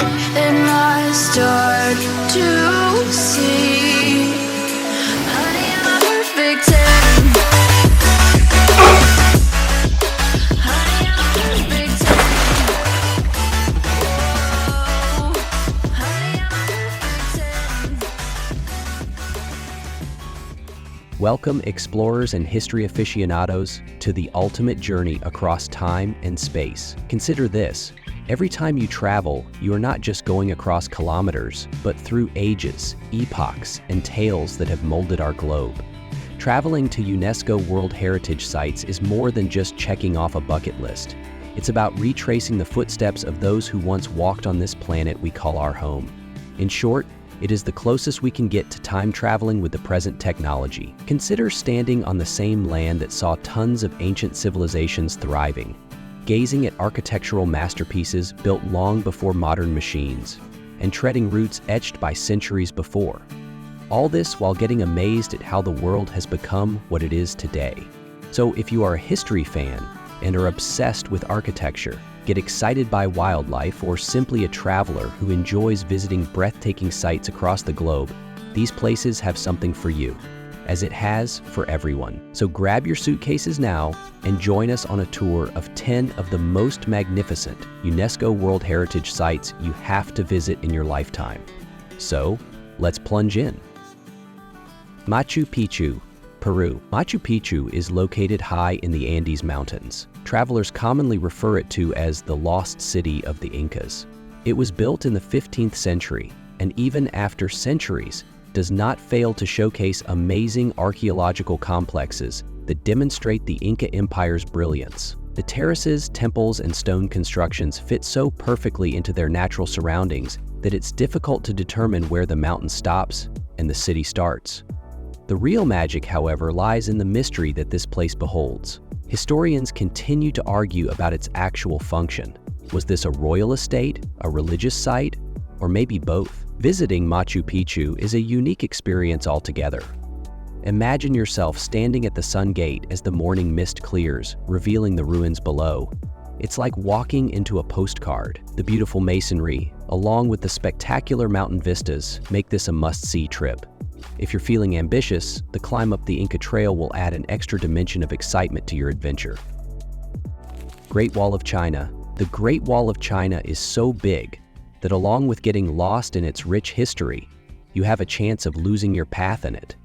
and I start to see. Honey, I'm a perfect 10. Honey, I'm a perfect 10. Oh, honey, I'm a perfect 10. Welcome, explorers and history aficionados, to the ultimate journey across time and space. Consider this. Every time you travel, you are not just going across kilometers, but through ages, epochs, and tales that have molded our globe. Traveling to UNESCO World Heritage Sites is more than just checking off a bucket list. It's about retracing the footsteps of those who once walked on this planet we call our home. In short, it is the closest we can get to time traveling with the present technology. Consider standing on the same land that saw tons of ancient civilizations thriving, gazing at architectural masterpieces built long before modern machines, and treading routes etched by centuries before. All this while getting amazed at how the world has become what it is today. So if you are a history fan and are obsessed with architecture, get excited by wildlife, or simply a traveler who enjoys visiting breathtaking sites across the globe, these places have something for you, as it has for everyone. So grab your suitcases now and join us on a tour of 10 of the most magnificent UNESCO World Heritage Sites you have to visit in your lifetime. So, let's plunge in. Machu Picchu, Peru. Machu Picchu is located high in the Andes Mountains. Travelers commonly refer it to as the lost city of the Incas. It was built in the 15th century, and even after centuries, does not fail to showcase amazing archaeological complexes that demonstrate the Inca Empire's brilliance. The terraces, temples, and stone constructions fit so perfectly into their natural surroundings that it's difficult to determine where the mountain stops and the city starts. The real magic, however, lies in the mystery that this place beholds. Historians continue to argue about its actual function. Was this a royal estate, a religious site, or maybe both? Visiting Machu Picchu is a unique experience altogether. Imagine yourself standing at the Sun Gate as the morning mist clears, revealing the ruins below. It's like walking into a postcard. The beautiful masonry, along with the spectacular mountain vistas, make this a must-see trip. If you're feeling ambitious, the climb up the Inca Trail will add an extra dimension of excitement to your adventure. Great Wall of China. The Great Wall of China is so big that along with getting lost in its rich history, you have a chance of losing your path in it.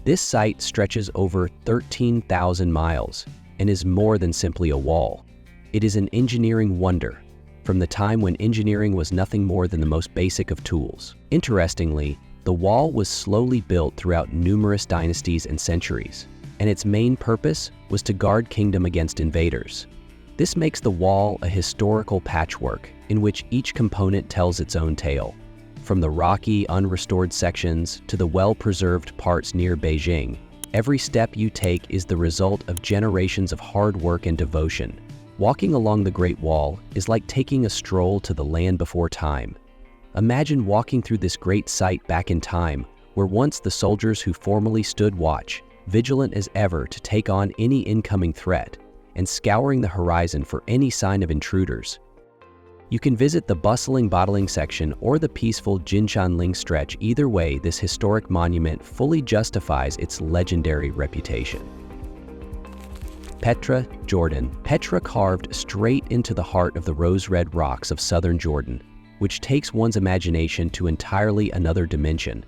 This site stretches over 13,000 miles and is more than simply a wall. It is an engineering wonder, from the time when engineering was nothing more than the most basic of tools. Interestingly, the wall was slowly built throughout numerous dynasties and centuries, and its main purpose was to guard kingdom against invaders. This makes the wall a historical patchwork in which each component tells its own tale. From the rocky, unrestored sections to the well-preserved parts near Beijing, every step you take is the result of generations of hard work and devotion. Walking along the Great Wall is like taking a stroll to the land before time. Imagine walking through this great site back in time, where once the soldiers who formerly stood watch, vigilant as ever to take on any incoming threat, and scouring the horizon for any sign of intruders. You can visit the bustling bottling section or the peaceful Jinshanling stretch. Either way, this historic monument fully justifies its legendary reputation. Petra, Jordan. Petra carved straight into the heart of the rose-red rocks of southern Jordan, which takes one's imagination to entirely another dimension.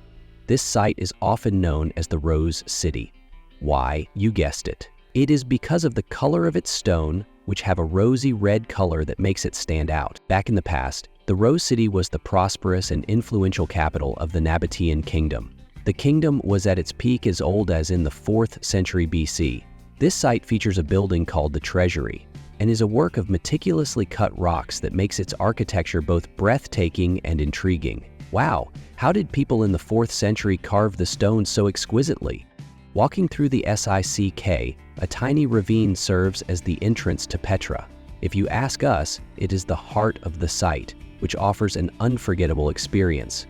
This site is often known as the Rose City. Why? You guessed it. It is because of the color of its stone, which have a rosy red color that makes it stand out. Back in the past, the Rose City was the prosperous and influential capital of the Nabatean kingdom. The kingdom was at its peak as old as in the 4th century BC. This site features a building called the Treasury, and is a work of meticulously cut rocks that makes its architecture both breathtaking and intriguing. Wow, how did people in the 4th century carve the stone so exquisitely? Walking through the Sick, a tiny ravine serves as the entrance to Petra. If you ask us, it is the heart of the site, which offers an unforgettable experience.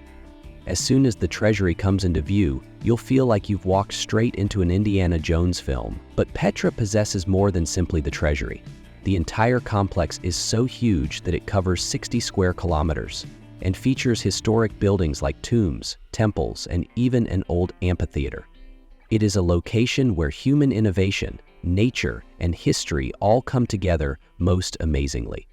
As soon as the treasury comes into view, you'll feel like you've walked straight into an Indiana Jones film. But Petra possesses more than simply the treasury. The entire complex is so huge that it covers 60 square kilometers. and features historic buildings like tombs, temples, and even an old amphitheater. It is a location where human innovation, nature, and history all come together most amazingly.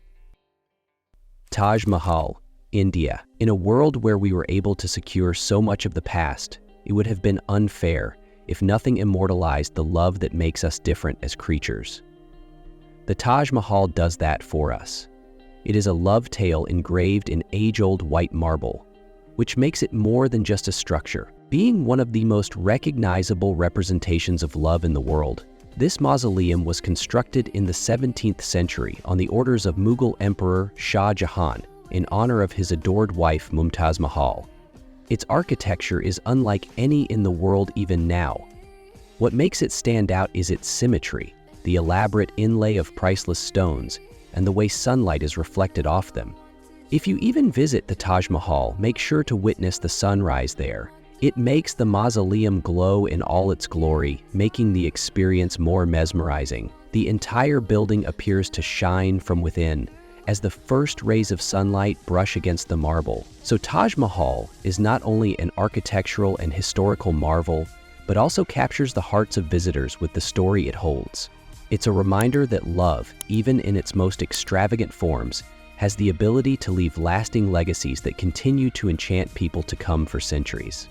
Taj Mahal, India. In a world where we were able to secure so much of the past, it would have been unfair if nothing immortalized the love that makes us different as creatures. The Taj Mahal does that for us. It is a love tale engraved in age-old white marble, which makes it more than just a structure. Being one of the most recognizable representations of love in the world, this mausoleum was constructed in the 17th century on the orders of Mughal Emperor Shah Jahan in honor of his adored wife Mumtaz Mahal. Its architecture is unlike any in the world even now. What makes it stand out is its symmetry, the elaborate inlay of priceless stones, and the way sunlight is reflected off them. If you even visit the Taj Mahal, make sure to witness the sunrise there. It makes the mausoleum glow in all its glory, making the experience more mesmerizing. The entire building appears to shine from within, as the first rays of sunlight brush against the marble. So Taj Mahal is not only an architectural and historical marvel, but also captures the hearts of visitors with the story it holds. It's a reminder that love, even in its most extravagant forms, has the ability to leave lasting legacies that continue to enchant people to come for centuries.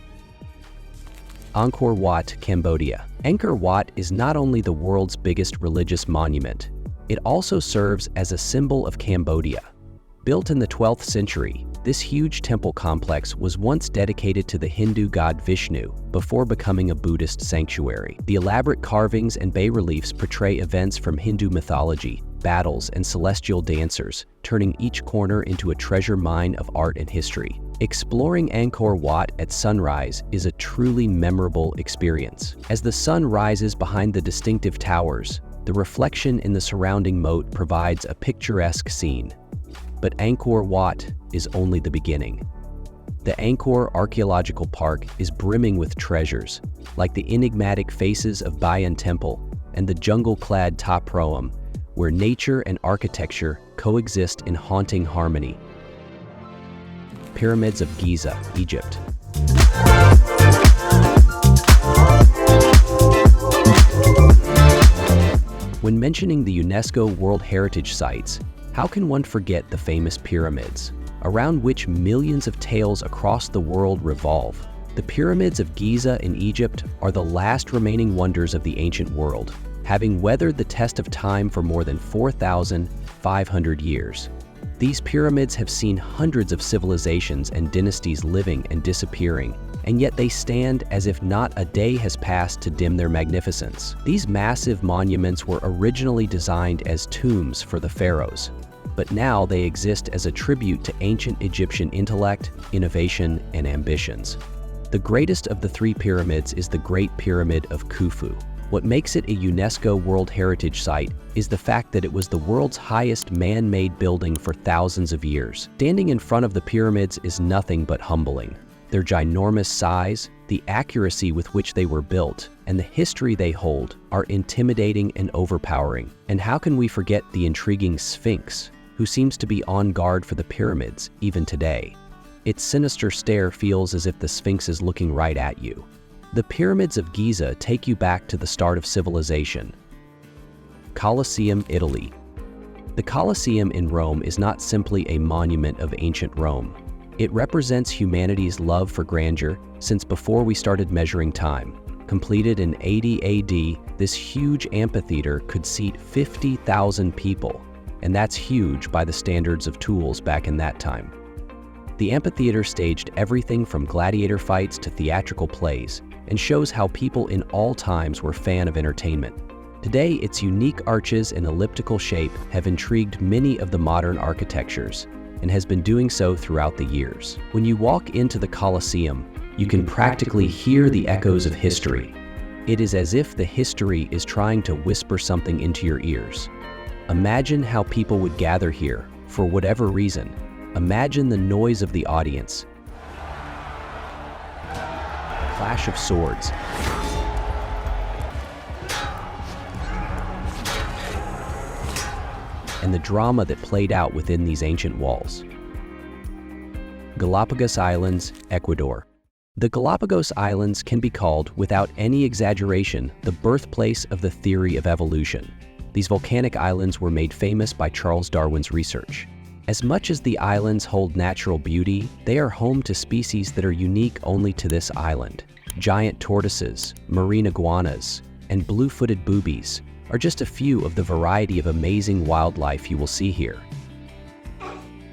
Angkor Wat, Cambodia. Angkor Wat is not only the world's biggest religious monument, it also serves as a symbol of Cambodia. Built in the 12th century, this huge temple complex was once dedicated to the Hindu god Vishnu before becoming a Buddhist sanctuary. The elaborate carvings and bas-reliefs portray events from Hindu mythology, battles, and celestial dancers, turning each corner into a treasure mine of art and history. Exploring Angkor Wat at sunrise is a truly memorable experience. As the sun rises behind the distinctive towers, the reflection in the surrounding moat provides a picturesque scene. But Angkor Wat is only the beginning. The Angkor Archaeological Park is brimming with treasures, like the enigmatic faces of Bayon Temple and the jungle-clad Ta Proam, where nature and architecture coexist in haunting harmony. Pyramids of Giza, Egypt. When mentioning the UNESCO World Heritage Sites, how can one forget the famous pyramids, around which millions of tales across the world revolve? The Pyramids of Giza in Egypt are the last remaining wonders of the ancient world, having weathered the test of time for more than 4,500 years. These pyramids have seen hundreds of civilizations and dynasties living and disappearing, and yet they stand as if not a day has passed to dim their magnificence. These massive monuments were originally designed as tombs for the pharaohs, but now they exist as a tribute to ancient Egyptian intellect, innovation, and ambitions. The greatest of the three pyramids is the Great Pyramid of Khufu. What makes it a UNESCO World Heritage Site is the fact that it was the world's highest man-made building for thousands of years. Standing in front of the pyramids is nothing but humbling. Their ginormous size, the accuracy with which they were built, and the history they hold are intimidating and overpowering. And how can we forget the intriguing Sphinx, who seems to be on guard for the pyramids even today? Its sinister stare feels as if the Sphinx is looking right at you. The Pyramids of Giza take you back to the start of civilization. Colosseum, Italy. The Colosseum in Rome is not simply a monument of ancient Rome. It represents humanity's love for grandeur since before we started measuring time. Completed in 80 AD, this huge amphitheater could seat 50,000 people, and that's huge by the standards of tools back in that time. The amphitheater staged everything from gladiator fights to theatrical plays, and shows how people in all times were fan of entertainment. Today, its unique arches and elliptical shape have intrigued many of the modern architectures, and has been doing so throughout the years. When you walk into the Colosseum, you can practically hear the echoes of history. It is as if the history is trying to whisper something into your ears. Imagine how people would gather here, for whatever reason. Imagine the noise of the audience, clash of swords, and the drama that played out within these ancient walls. Galápagos Islands, Ecuador. The Galápagos Islands can be called, without any exaggeration, the birthplace of the theory of evolution. These volcanic islands were made famous by Charles Darwin's research. As much as the islands hold natural beauty, they are home to species that are unique only to this island. Giant tortoises, marine iguanas, and blue-footed boobies are just a few of the variety of amazing wildlife you will see here.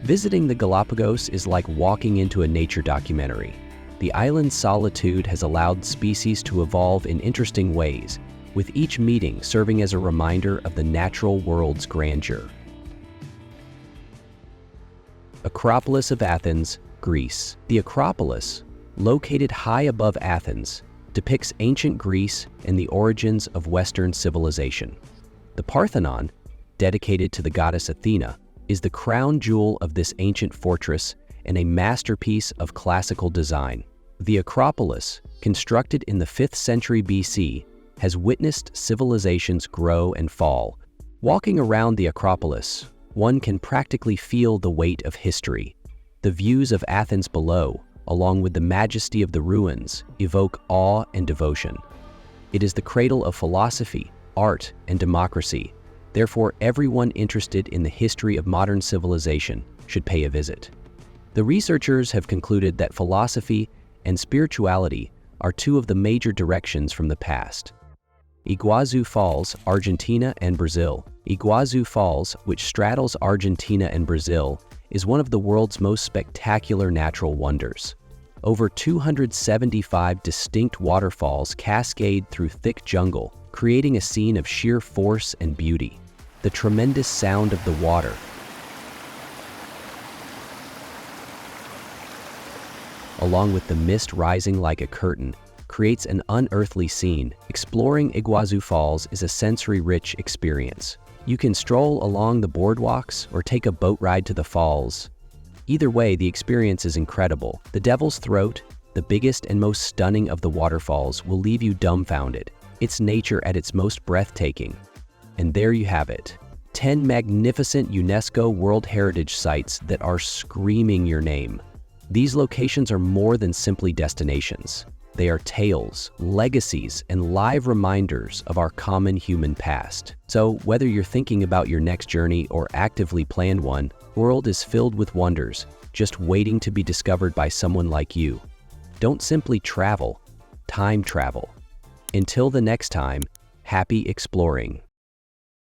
Visiting the Galapagos is like walking into a nature documentary. The island's solitude has allowed species to evolve in interesting ways, with each meeting serving as a reminder of the natural world's grandeur. Acropolis of Athens, Greece. The Acropolis, located high above Athens, depicts ancient Greece and the origins of Western civilization. The Parthenon, dedicated to the goddess Athena, is the crown jewel of this ancient fortress and a masterpiece of classical design. The Acropolis, constructed in the 5th century BC, has witnessed civilizations grow and fall. Walking around the Acropolis, one can practically feel the weight of history. The views of Athens below, along with the majesty of the ruins, evoke awe and devotion. It is the cradle of philosophy, art, and democracy. Therefore, everyone interested in the history of modern civilization should pay a visit. The researchers have concluded that philosophy and spirituality are two of the major directions from the past. Iguazu Falls, Argentina and Brazil. Iguazu Falls, which straddles Argentina and Brazil, is one of the world's most spectacular natural wonders. Over 275 distinct waterfalls cascade through thick jungle, creating a scene of sheer force and beauty. The tremendous sound of the water, along with the mist rising like a curtain, creates an unearthly scene. Exploring Iguazu Falls is a sensory-rich experience. You can stroll along the boardwalks or take a boat ride to the falls. Either way, the experience is incredible. The Devil's Throat, the biggest and most stunning of the waterfalls, will leave you dumbfounded. Its nature at its most breathtaking. And there you have it. 10 magnificent UNESCO World Heritage Sites that are screaming your name. These locations are more than simply destinations. They are tales, legacies, and live reminders of our common human past. So, whether you're thinking about your next journey or actively planned one, the world is filled with wonders, just waiting to be discovered by someone like you. Don't simply travel, time travel. Until the next time, happy exploring.